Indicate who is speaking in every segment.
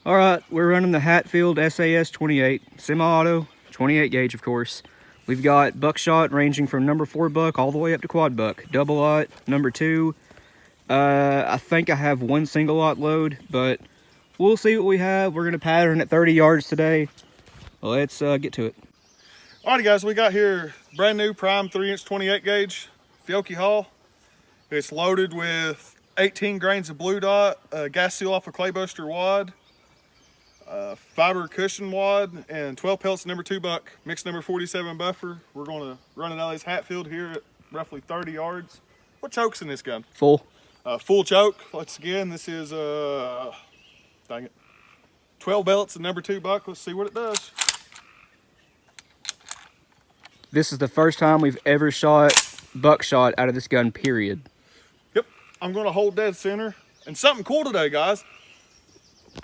Speaker 1: All right, we're running the Hatfield SAS 28, semi-auto, 28 gauge, of course. We've got buckshot ranging from number 4 buck all the way up to quad buck. Double lot, number 2. I think I have one single lot load, but we'll see what we have. We're gonna pattern at 30 yards today. Let's get to it.
Speaker 2: Alrighty guys, we got here brand new prime 3-inch 28 gauge Fiocchi Hall. It's loaded with 18 grains of blue dot, gas seal off a claybuster wad, fiber cushion wad, and 12 pellets number 2 buck, mixed number 47 buffer. We're going to run it out of this Hatfield here at roughly 30 yards. What choke's in this gun?
Speaker 1: Full.
Speaker 2: Full choke. Once again, this is dang it, 12 pellets and number 2 buck. Let's see what it does.
Speaker 1: This is the first time we've ever shot buckshot out of this gun, period.
Speaker 2: Yep, I'm going to hold dead center. And something cool today, guys.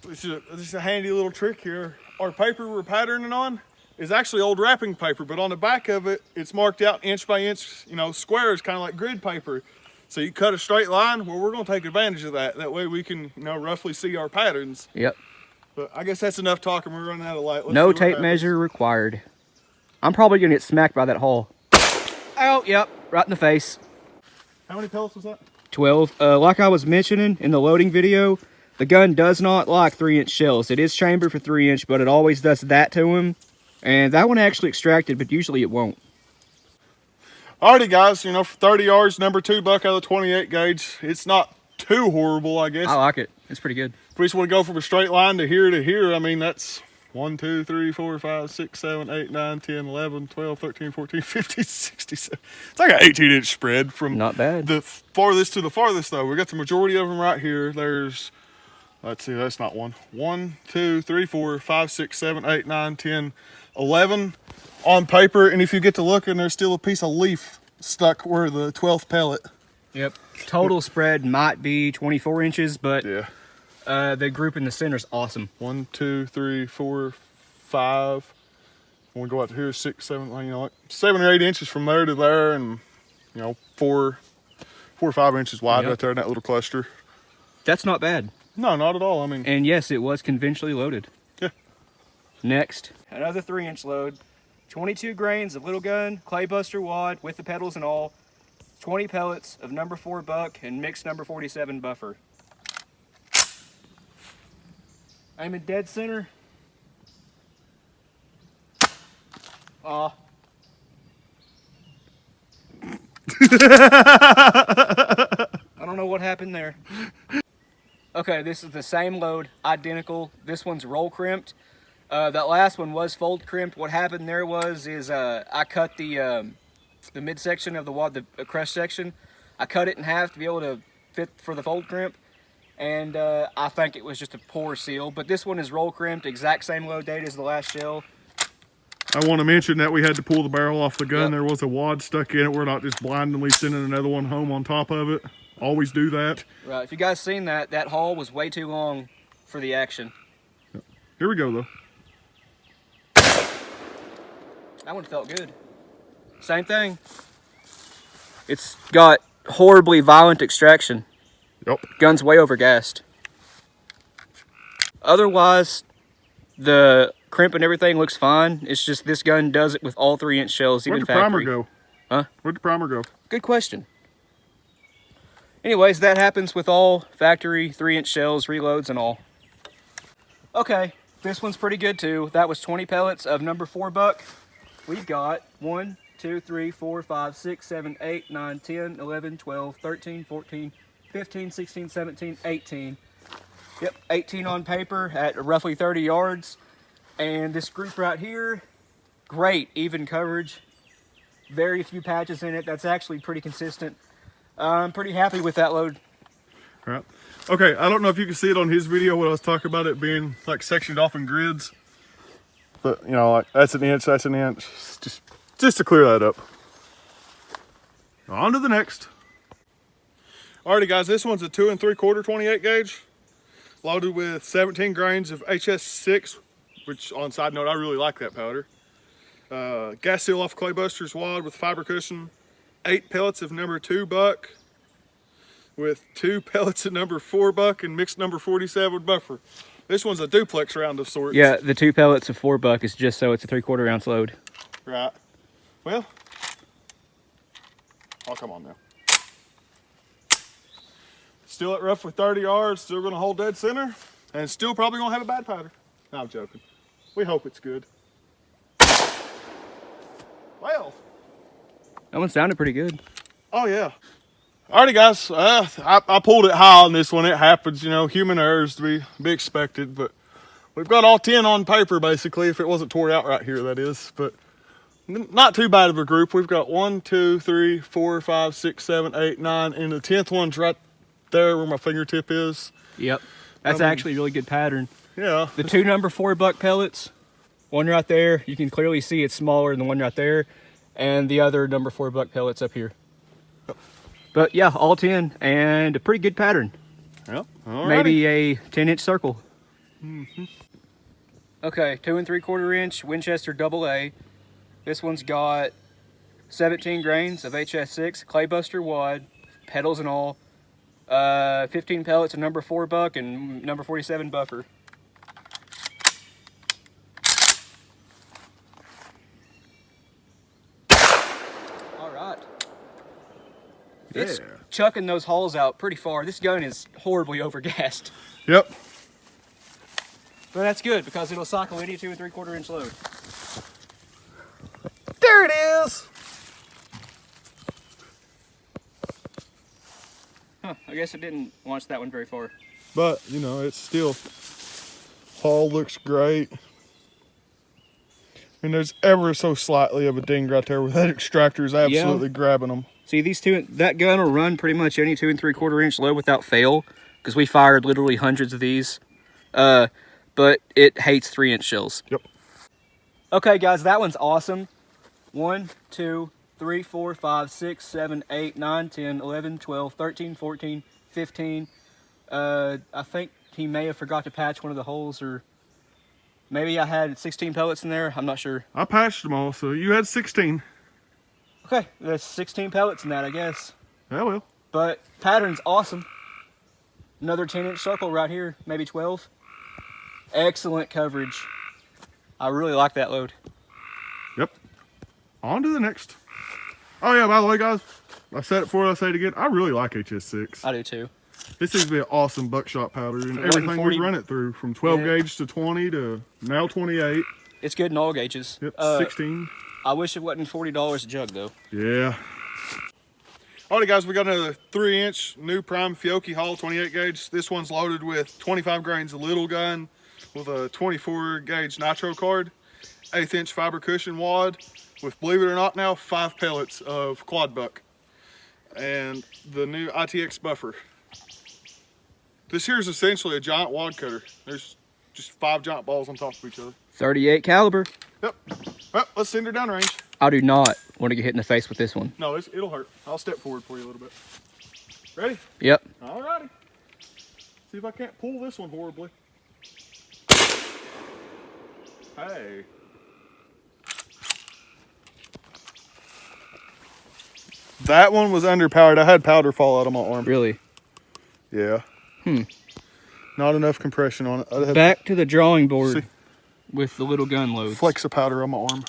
Speaker 2: This is a handy little trick here. Our paper we're patterning on is actually old wrapping paper, but on the back of it, it's marked out inch by inch, you know, squares, kind of like grid paper. So you cut a straight line. Well, we're going to take advantage of that. That way we can, you know, roughly see our patterns.
Speaker 1: Yep.
Speaker 2: But I guess that's enough talking. We're running out of light.
Speaker 1: No tape measure required. I'm probably going to get smacked by that hole. Oh, yep, right in the face.
Speaker 2: How many pellets was that?
Speaker 1: 12. Like I was mentioning in the loading video, the gun does not like 3-inch shells. It is chambered for 3-inch, but it always does that to him. And that one actually extracted, but usually it won't.
Speaker 2: Alrighty guys, you know, for 30 yards, number 2 buck out of the 28 gauge. It's not too horrible, I guess.
Speaker 1: I like it. It's pretty good.
Speaker 2: If we just want to go from a straight line to here, I mean, that's 1, 2, 3, 4, 5, 6, 7, 8, 9, 10, 11, 12, 13, 14, 15, 16, it's like an 18-inch spread from
Speaker 1: not bad.
Speaker 2: The farthest to the farthest, though. We got the majority of them right here. There's, let's see, that's not one. 1, 2, 3, 4, 5, 6, 7, 8, 9, 10, 11 on paper. And if you get to looking, there's still a piece of leaf stuck where the 12th pellet.
Speaker 1: Yep. Total spread might be 24 inches, but
Speaker 2: yeah.
Speaker 1: The group in the center is awesome. 1,
Speaker 2: 2, 3, 4, 5. When we go out to here, 6, 7, you know, like 7 or 8 inches from there to there, and you know, 4 or 5 inches wide right there in that little cluster.
Speaker 1: That's not bad.
Speaker 2: No, not at all. I mean,
Speaker 1: and yes, it was conventionally loaded.
Speaker 2: Yeah.
Speaker 1: Next, another 3-inch load, 22 grains of little gun, claybuster wad with the pedals and all, 20 pellets of number 4 buck and mixed number 47 buffer. Aiming dead center. I don't know what happened there. Okay, this is the same load, identical. This one's roll crimped. That last one was fold crimped. What happened there is I cut the midsection of the wad, the crush section. I cut it in half to be able to fit for the fold crimp. And I think it was just a poor seal, but this one is roll crimped, exact same load date as the last shell.
Speaker 2: I want to mention that we had to pull the barrel off the gun. Yep. There was a wad stuck in it. We're not just blindly sending another one home on top of it. Always do that.
Speaker 1: Right, if you guys seen that, that haul was way too long for the action.
Speaker 2: Yep. Here we go though.
Speaker 1: That one felt good. Same thing. It's got horribly violent extraction.
Speaker 2: Yep.
Speaker 1: Gun's way overgassed. Otherwise, the crimp and everything looks fine. It's just this gun does it with all 3-inch shells, even factory.
Speaker 2: Where'd the primer go?
Speaker 1: Huh?
Speaker 2: Where'd the primer go?
Speaker 1: Good question. Anyways, that happens with all factory 3-inch shells, reloads, and all. Okay, this one's pretty good too. That was 20 pellets of number 4 buck. We've got 1, 2, 3, 4, 5, 6, 7, 8, 9, 10, 11, 12, 13, 14, 15, 16, 17, 18. Yep, 18 on paper at roughly 30 yards. And this group right here, great, even coverage. Very few patches in it. That's actually pretty consistent. I'm pretty happy with that load.
Speaker 2: All right. Okay, I don't know if you can see it on his video when I was talking about it being like sectioned off in grids. But, you know, like that's an inch, that's an inch. Just to clear that up. On to the next. Alrighty guys, this one's a 2 3/4 28 gauge. Loaded with 17 grains of HS6, which on side note, I really like that powder. Gas seal off claybuster's wad with fiber cushion. 8 pellets of number 2 buck with 2 pellets of number 4 buck and mixed number 47 buffer. This one's a duplex round of sorts.
Speaker 1: Yeah, the 2 pellets of $4 is just so it's a 3/4 ounce load.
Speaker 2: Right. Well, oh, come on now. Still at roughly 30 yards, still gonna hold dead center, and still probably gonna have a bad pattern. No, I'm joking. We hope it's good. Well.
Speaker 1: That one sounded pretty good.
Speaker 2: Oh yeah. Alrighty guys, I pulled it high on this one. It happens, you know, human errors to be expected, but we've got all 10 on paper basically, if it wasn't tore out right here, that is. But not too bad of a group. We've got 1, 2, 3, 4, 5, 6, 7, 8, 9, and the 10th one's right there where my fingertip is.
Speaker 1: Yep. That's actually a really good pattern.
Speaker 2: Yeah.
Speaker 1: The 2 number $4 pellets, one right there, you can clearly see it's smaller than the one right there, and the other number $4 pellets up here. But yeah, all 10 and a pretty good pattern.
Speaker 2: Yep.
Speaker 1: Maybe a 10-inch circle. Okay, 2 3/4 inch Winchester AA. This one's got 17 grains of HS6, claybuster wad, pedals and all. 15 pellets of number $4 and number 47 buffer. All right. It's chucking those holes out pretty far. This gun is horribly overgassed.
Speaker 2: Yep.
Speaker 1: But that's good because it'll cycle any 2 3/4 inch load.
Speaker 2: There it is.
Speaker 1: Huh, I guess it didn't launch that one very far.
Speaker 2: But, you know, it's still, hull looks great. I mean, there's ever so slightly of a ding right there where that extractor is absolutely grabbing them.
Speaker 1: See, these two, that gun will run pretty much any 2 3/4 inch load without fail because we fired literally hundreds of these. But it hates 3-inch shells.
Speaker 2: Yep.
Speaker 1: Okay, guys, that one's awesome. 1, 2, 3, 4, 5, 6, 7, 8, 9, 10, 11, 12, 13, 14, 15. I think he may have forgot to patch one of the holes, or maybe I had 16 pellets in there. I'm not sure.
Speaker 2: I patched them all, so you had 16.
Speaker 1: Okay, there's 16 pellets in that, I guess.
Speaker 2: Yeah, well.
Speaker 1: But pattern's awesome. Another 10-inch circle right here, maybe 12. Excellent coverage. I really like that load.
Speaker 2: Yep. On to the next. Oh yeah, by the way, guys, I said it before, I'll say it again. I really like HS6.
Speaker 1: I do too.
Speaker 2: This seems to be an awesome buckshot powder, and everything we run it through, from 12 gauge to 20 to now 28.
Speaker 1: It's good in all gauges.
Speaker 2: Yep, 16.
Speaker 1: I wish it wasn't $40 a jug though.
Speaker 2: Yeah. Alright guys, we got another 3-inch new prime Fiocchi Hall 28 gauge. This one's loaded with 25 grains of little gun with a 24 gauge nitro card, 1/8 inch fiber cushion wad with, believe it or not now, 5 pellets of quad buck and the new ITX buffer. This here is essentially a giant wad cutter. There's just 5 giant balls on top of each other.
Speaker 1: 38 caliber.
Speaker 2: Yep. Well, let's send her downrange.
Speaker 1: I do not want to get hit in the face with this one.
Speaker 2: No, it'll hurt. I'll step forward for you a little bit. Ready?
Speaker 1: Yep.
Speaker 2: Alrighty. See if I can't pull this one horribly. Hey. That one was underpowered. I had powder fall out of my arm.
Speaker 1: Really?
Speaker 2: Yeah. Not enough compression on it. I had
Speaker 1: Back to the drawing board with the little gun loads.
Speaker 2: flecks of powder on my arm.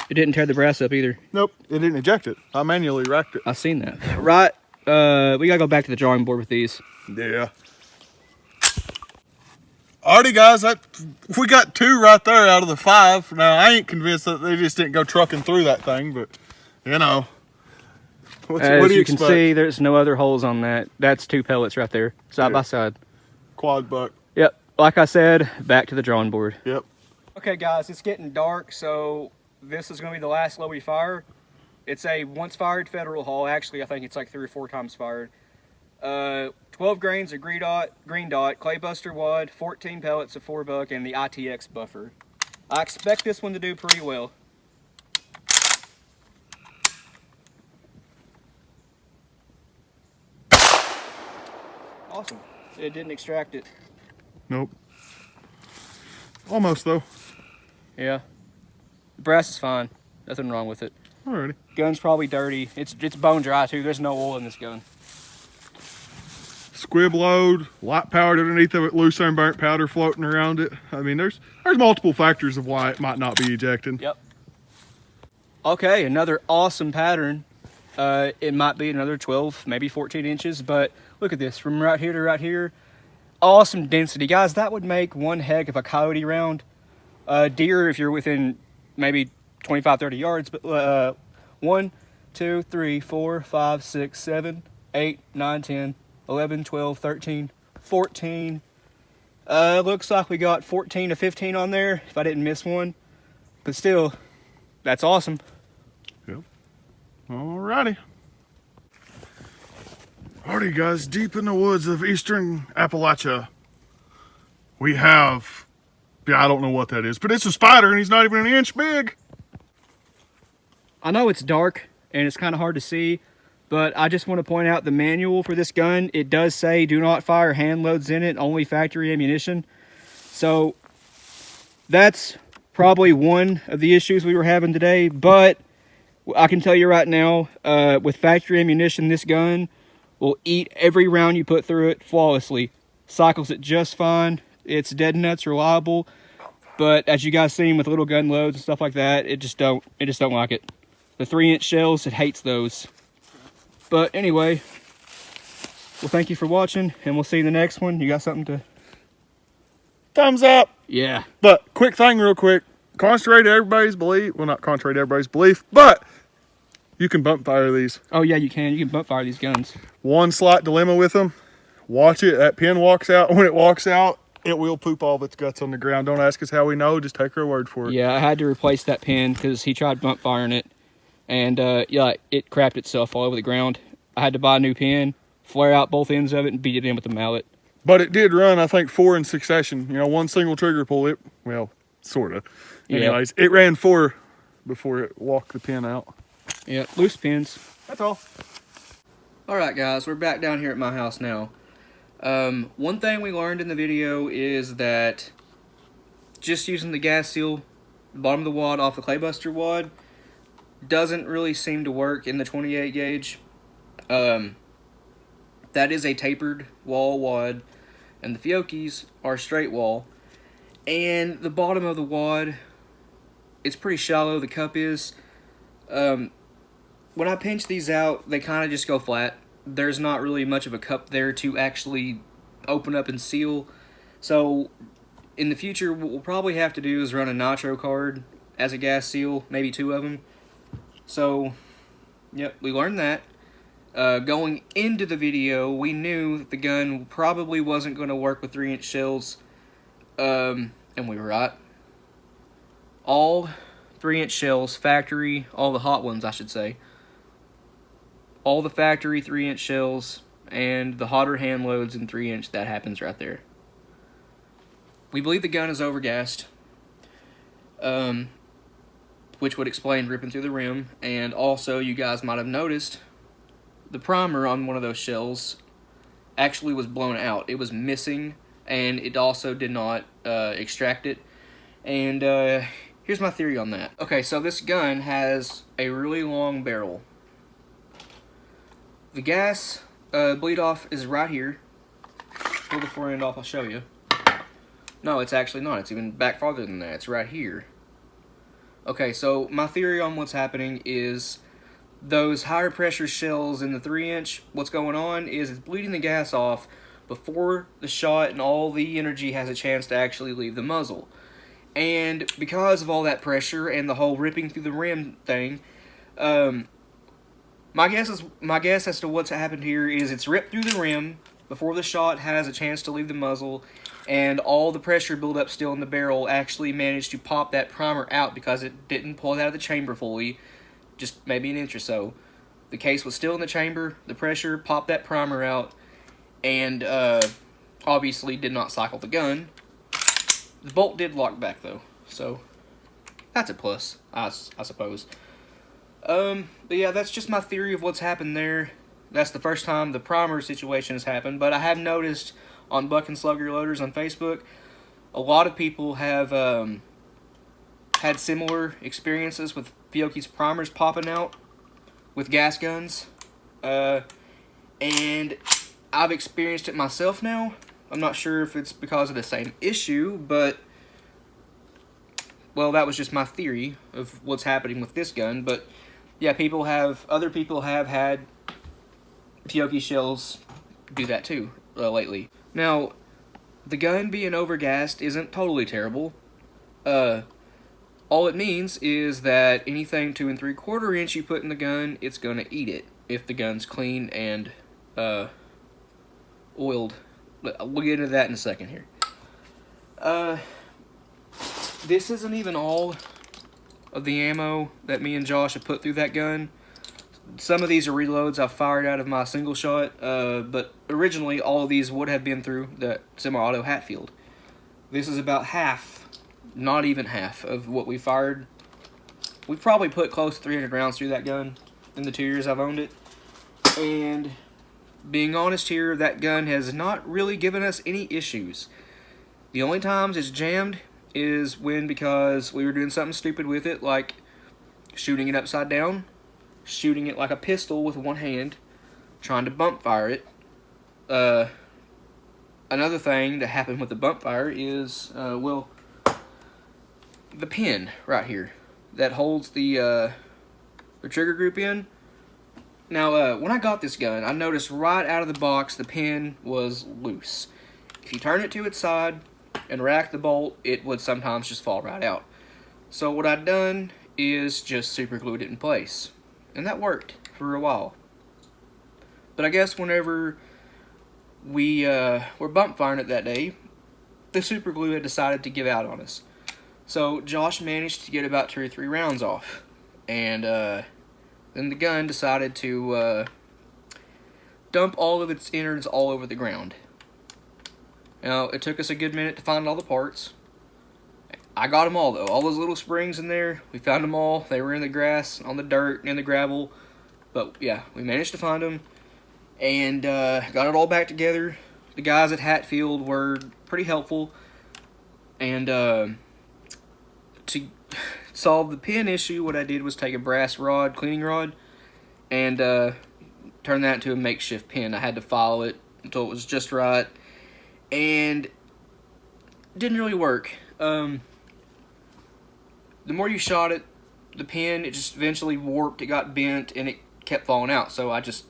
Speaker 1: It didn't tear the brass up either.
Speaker 2: Nope, it didn't eject it. I manually racked it.
Speaker 1: I seen that. Right. We gotta go back to the drawing board with these.
Speaker 2: Yeah. Alrighty guys, we got 2 right there out of the 5. Now I ain't convinced that they just didn't go trucking through that thing, but you know. What
Speaker 1: As
Speaker 2: do
Speaker 1: you
Speaker 2: expect?
Speaker 1: can see, there's no other holes on that. That's 2 pellets right there, side by side.
Speaker 2: Quad buck.
Speaker 1: Yep. Like I said, back to the drawing board.
Speaker 2: Yep.
Speaker 1: Okay guys, it's getting dark, so this is gonna be the last load we fire. It's a once fired federal haul. Actually, I think it's like 3 or 4 times fired. 12 grains of green dot, claybuster wad, 14 pellets of $4 and the ITX buffer. I expect this one to do pretty well. Awesome. It didn't extract it.
Speaker 2: Nope. Almost though.
Speaker 1: Yeah. The brass is fine. Nothing wrong with it.
Speaker 2: Alrighty.
Speaker 1: Gun's probably dirty. It's bone dry too. There's no oil in this gun.
Speaker 2: squib load, light powered underneath of it, loose unburnt powder floating around it. I mean, there's multiple factors of why it might not be ejecting.
Speaker 1: Yep. Okay, another awesome pattern. It might be another 12, maybe 14 inches, but look at this, from right here to right here. Awesome density. Guys, that would make one heck of a coyote round. Deer, if you're within maybe 25, 30 yards, but 1, 2, 3, 4, 5, 6, 7, 8, 9, 10, 11, 12, 13, 14. Looks like we got 14 to 15 on there, if I didn't miss one. But still, that's awesome.
Speaker 2: Yep. Alrighty. Alrighty, guys, deep in the woods of eastern Appalachia, we have, I don't know what that is, but it's a spider and he's not even an inch big.
Speaker 1: I know it's dark and it's kind of hard to see, but I just want to point out the manual for this gun. It does say do not fire hand loads in it, only factory ammunition. So that's probably one of the issues we were having today, but I can tell you right now, with factory ammunition, this gun will eat every round you put through it flawlessly. Cycles it just fine. It's dead nuts reliable, but as you guys seen with little gun loads and stuff like that, it just don't like it. The 3-inch shells, it hates those. But anyway, well, thank you for watching, and we'll see you in the next one. You got something to?
Speaker 2: Thumbs up.
Speaker 1: Yeah.
Speaker 2: But quick thing real quick, contrary to everybody's belief, well, not contrary to everybody's belief, but you can bump fire these.
Speaker 1: Oh yeah, you can bump fire these guns.
Speaker 2: One slight dilemma with them, watch it, that pin walks out. When it walks out, it will poop all of its guts on the ground. Don't ask us how we know, just take our word for it.
Speaker 1: Yeah, I had to replace that pin because he tried bump firing it, and yeah, it crapped itself all over the ground. I had to buy a new pin, flare out both ends of it, and beat it in with the mallet.
Speaker 2: But it did run, I think, 4 in succession. You know, one single trigger pull, it, well, sort of. Anyways, it ran 4 before it walked the pin out.
Speaker 1: Yeah, loose pins.
Speaker 2: That's all.
Speaker 1: Alright guys, we're back down here at my house now. One thing we learned in the video is that just using the gas seal, the bottom of the wad off the Claybuster wad, doesn't really seem to work in the 28 gauge. That is a tapered wall wad, and the Fiocchi's are straight wall. And the bottom of the wad, it's pretty shallow, the cup is. When I pinch these out, they kind of just go flat. There's not really much of a cup there to actually open up and seal. So in the future, what we'll probably have to do is run a nitro card as a gas seal, maybe 2 of them. So, yep, we learned that. Going into the video, we knew that the gun probably wasn't going to work with 3-inch shells, and we were right. All 3-inch shells, factory, all the hot ones I should say, all the factory 3-inch shells and the hotter hand loads in 3-inch, that happens right there. We believe the gun is overgassed, which would explain ripping through the rim, and also you guys might have noticed the primer on one of those shells actually was blown out. It was missing, and it also did not extract it. And here's my theory on that. Okay, so this gun has a really long barrel. The gas bleed off is right here. Pull the fore end off, I'll show you. No, it's actually not. It's even back farther than that. It's right here. Okay, so my theory on what's happening is those higher pressure shells in the 3-inch, what's going on is it's bleeding the gas off before the shot and all the energy has a chance to actually leave the muzzle. And because of all that pressure and the whole ripping through the rim thing, my guess as to what's happened here is it's ripped through the rim before the shot has a chance to leave the muzzle, and all the pressure buildup still in the barrel actually managed to pop that primer out because it didn't pull it out of the chamber fully, just maybe an inch or so. The case was still in the chamber, the pressure popped that primer out, and obviously did not cycle the gun. The bolt did lock back though, so that's a plus, I suppose. But yeah, that's just my theory of what's happened there. That's the first time the primer situation has happened, but I have noticed on Buck and Slugger Loaders on Facebook, a lot of people have had similar experiences with Fiocchi's primers popping out with gas guns. And I've experienced it myself now. I'm not sure if it's because of the same issue, but, well, that was just my theory of what's happening with this gun. But yeah, other people have had Fiocchi shells do that too lately. Now, the gun being overgassed isn't totally terrible. All it means is that anything 2 3/4 inch you put in the gun, it's gonna eat it if the gun's clean and oiled. We'll get into that in a second here. This isn't even all of the ammo that me and Josh have put through that gun. Some of these are reloads I've fired out of my single shot, but originally all of these would have been through the semi-auto Hatfield. This is about half, not even half, of what we fired. We probably put close to 300 rounds through that gun in the 2 years I've owned it. And being honest here, that gun has not really given us any issues. The only times it's jammed is because we were doing something stupid with it, like shooting it upside down, shooting it like a pistol with one hand, trying to bump fire it. Another thing that happened with the bump fire is, well, the pin right here that holds the trigger group in. Now, when I got this gun, I noticed right out of the box the pin was loose. If you turn it to its side and rack the bolt, it would sometimes just fall right out. So what I'd done is just super glued it in place. And that worked for a while. But I guess whenever we were bump firing it that day, the super glue had decided to give out on us. So Josh managed to get about 2 or 3 rounds off. And then the gun decided to dump all of its innards all over the ground. Now, it took us a good minute to find all the parts. I got them all, though. All those little springs in there, we found them all. They were in the grass, on the dirt, in the gravel. But, yeah, we managed to find them. And got it all back together. The guys at Hatfield were pretty helpful. And to solve the pin issue, what I did was take a brass rod, cleaning rod, and turn that into a makeshift pin. I had to follow it until it was just right. And it didn't really work. The more you shot it, the pin, it just eventually warped, it got bent, and it kept falling out. So I just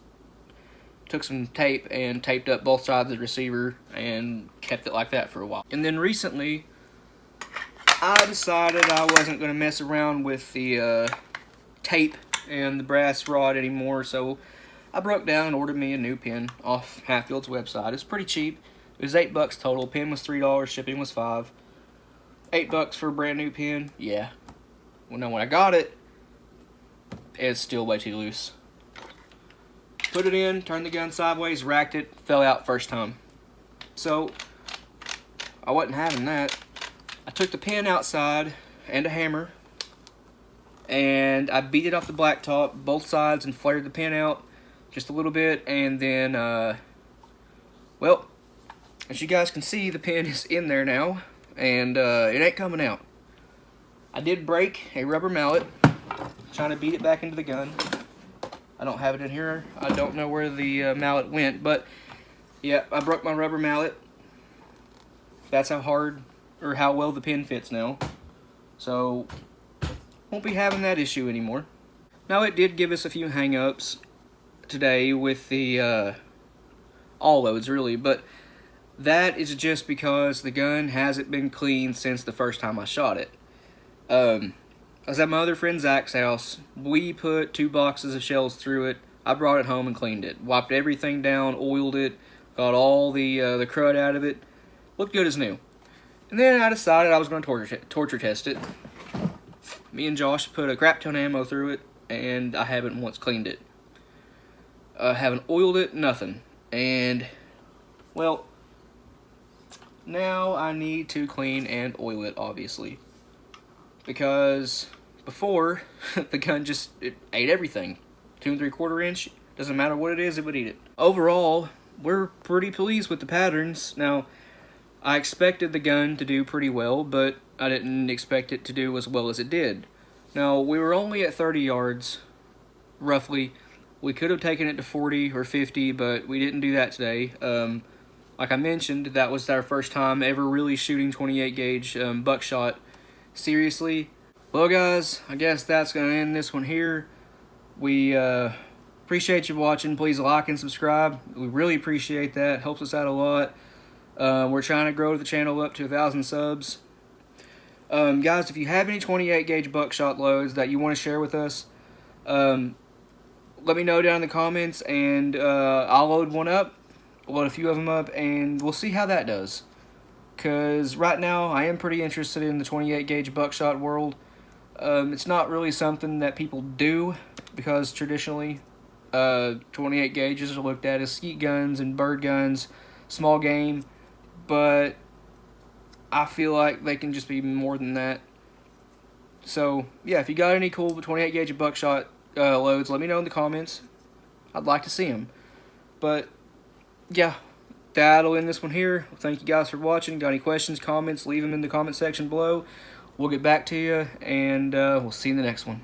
Speaker 1: took some tape and taped up both sides of the receiver and kept it like that for a while. And then recently, I decided I wasn't going to mess around with the tape and the brass rod anymore, so I broke down and ordered me a new pin off Hatfield's website. It's pretty cheap. It was $8 total. Pin was $3. Shipping was $5. $8 for a brand new pin. Yeah. Well, no, when I got it, it's still way too loose. Put it in, turned the gun sideways, racked it, fell out first time. So I wasn't having that. I took the pin outside and a hammer, and I beat it off the blacktop, both sides, and flared the pin out just a little bit, and then, well, as you guys can see, the pin is in there now, and it ain't coming out. I did break a rubber mallet, trying to beat it back into the gun. I don't have it in here. I don't know where the mallet went, but yeah, I broke my rubber mallet. That's how hard or how well the pin fits now. So, won't be having that issue anymore. Now, it did give us a few hang-ups today with the all loads, really, but that is just because the gun hasn't been cleaned since the first time I shot it. I was at my other friend Zach's house. We put 2 boxes of shells through it. I brought it home and cleaned it. Wiped everything down, oiled it, got all the crud out of it. Looked good as new. And then I decided I was going to torture test it. Me and Josh put a crap ton of ammo through it, and I haven't once cleaned it. Haven't oiled it, nothing. And, well, now I need to clean and oil it, obviously. Because before, the gun just it ate everything. 2 3/4 inch, doesn't matter what it is, it would eat it. Overall, we're pretty pleased with the patterns. Now, I expected the gun to do pretty well, but I didn't expect it to do as well as it did. Now, we were only at 30 yards, roughly, We could have taken it to 40 or 50, but we didn't do that today. Like I mentioned, that was our first time ever really shooting 28 gauge buckshot seriously. Well guys, I guess that's going to end this one here. We appreciate you watching. Please like and subscribe. We really appreciate that. It helps us out a lot. We're trying to grow the channel up to 1,000 subs. Guys, if you have any 28 gauge buckshot loads that you want to share with us, let me know down in the comments, and I'll load one up. We'll load a few of them up, and we'll see how that does. Because right now, I am pretty interested in the 28 gauge buckshot world. It's not really something that people do, because traditionally, 28 gauges are looked at as skeet guns and bird guns, small game, but I feel like they can just be more than that. So, yeah, if you got any cool 28 gauge buckshot loads, let me know in the comments. I'd like to see them. But, yeah, that'll end this one here. Thank you guys for watching. Got any questions, comments, leave them in the comment section below. We'll get back to you, and we'll see you in the next one.